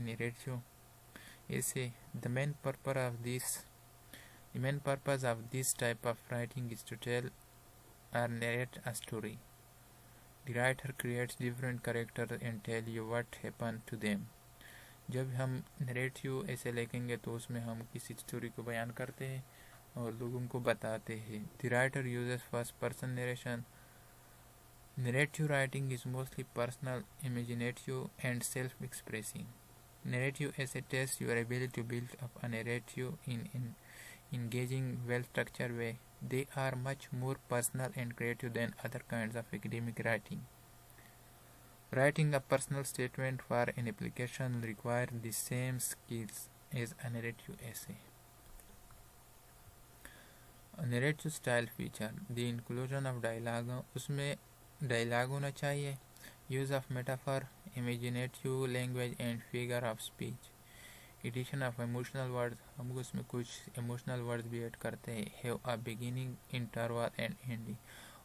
narrative essay. The main purpose of this type of writing is to tell or narrate a story. The writer creates different characters and tell you what happened to them. जब हम narrative ऐसे लिखेंगे तो उसमें हम किसी story को बयान करते हैं और लोगों को बताते हैं. The writer uses first person narration. Narrative writing is mostly personal, imaginative, and self-expressing. Narrative essay tests your ability to build up a narrative in an engaging, well-structured way. They are much more personal and creative than other kinds of academic writing. Writing a personal statement for an application requires the same skills as a narrative essay. A narrative style feature, the inclusion of dialogue. उसमें dialogue होना चाहिए. Use of metaphor, imaginative language and figure of speech. Addition of emotional words, हम उसमें कुछ emotional words भी add करते हैं. Have a beginning, interval and ending.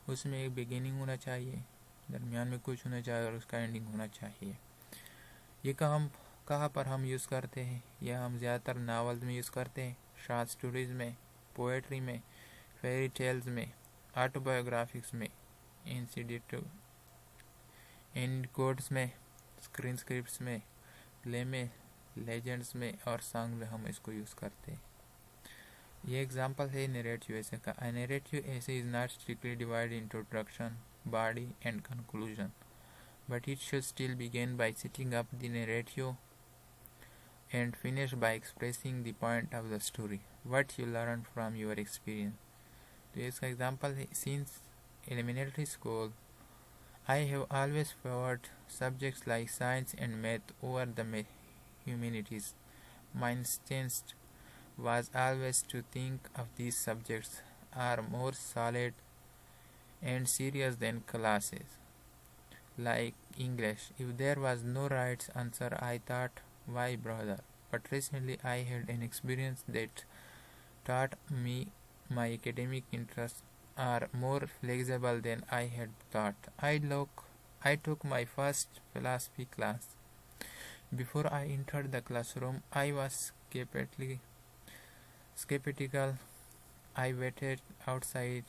उसमें एक beginning होना चाहिए, दरमियान में कुछ होना चाहिए और उसका एंडिंग होना चाहिए. ये कहाँ पर हम यूज़ करते हैं? यह हम ज़्यादातर नावल्स में यूज़ करते हैं, शॉर्ट स्टोरीज़ में, पोएट्री में, फेरी टेल्स में, ऑटोबायोग्राफिक्स में, एंड कोड्स में, स्क्रीन स्क्रिप्ट्स में, प्ले में, लेजेंड्स में और सॉन्ग में हम इसको यूज़ करते हैं. ये एग्जांपल है नरेटिव ऐसे का. A narrative essay is not strictly divided into introduction, body and conclusion, but it should still begin by setting up the narrative and finish by expressing the point of the story, what you learned from your experience. तो इसका example है. Since elementary school, I have always favored subjects like science and math over the humanities. My instinct was always to think of these subjects are more solid and serious than classes like English. If there was no right answer, I thought, why bother? But recently I had an experience that taught me my academic interests are more flexible than I had thought. I took my first philosophy class. Before I entered the classroom, I was skeptical. I waited outside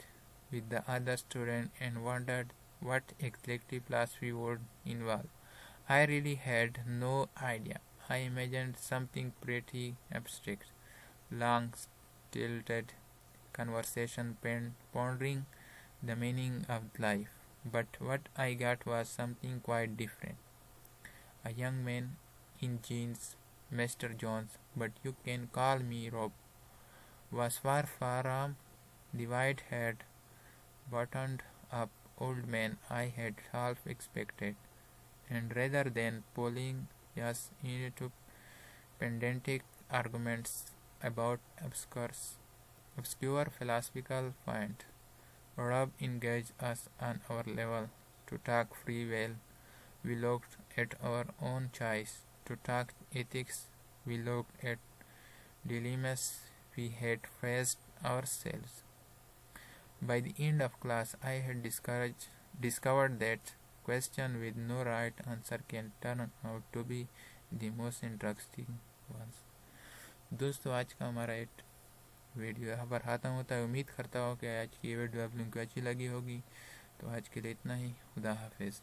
with the other students and wondered what exactly philosophy would involve. I really had no idea. I imagined something pretty abstract, long, stilted conversation pondering the meaning of life. But what I got was something quite different. A young man in jeans, Mr. Jones, but you can call me Rob, was far from the white-haired, buttoned-up old man I had half expected, and rather than pulling us into pedantic arguments about obscure philosophical points, Rob engaged us on our level to talk free will. We looked at our own choice. To talk ethics, we looked at dilemmas we had faced ourselves. By the end of class, I had discovered that question with no right answer can turn out to be the most interesting ones. दोस्तों, आज का हमारा एक video यहाँ पर ख़त्म होता है. उम्मीद करता हूँ कि आज की ये वीडियो आप लोगों को अच्छी लगी होगी. तो आज के लिए इतना ही. खुदा हाफिज़.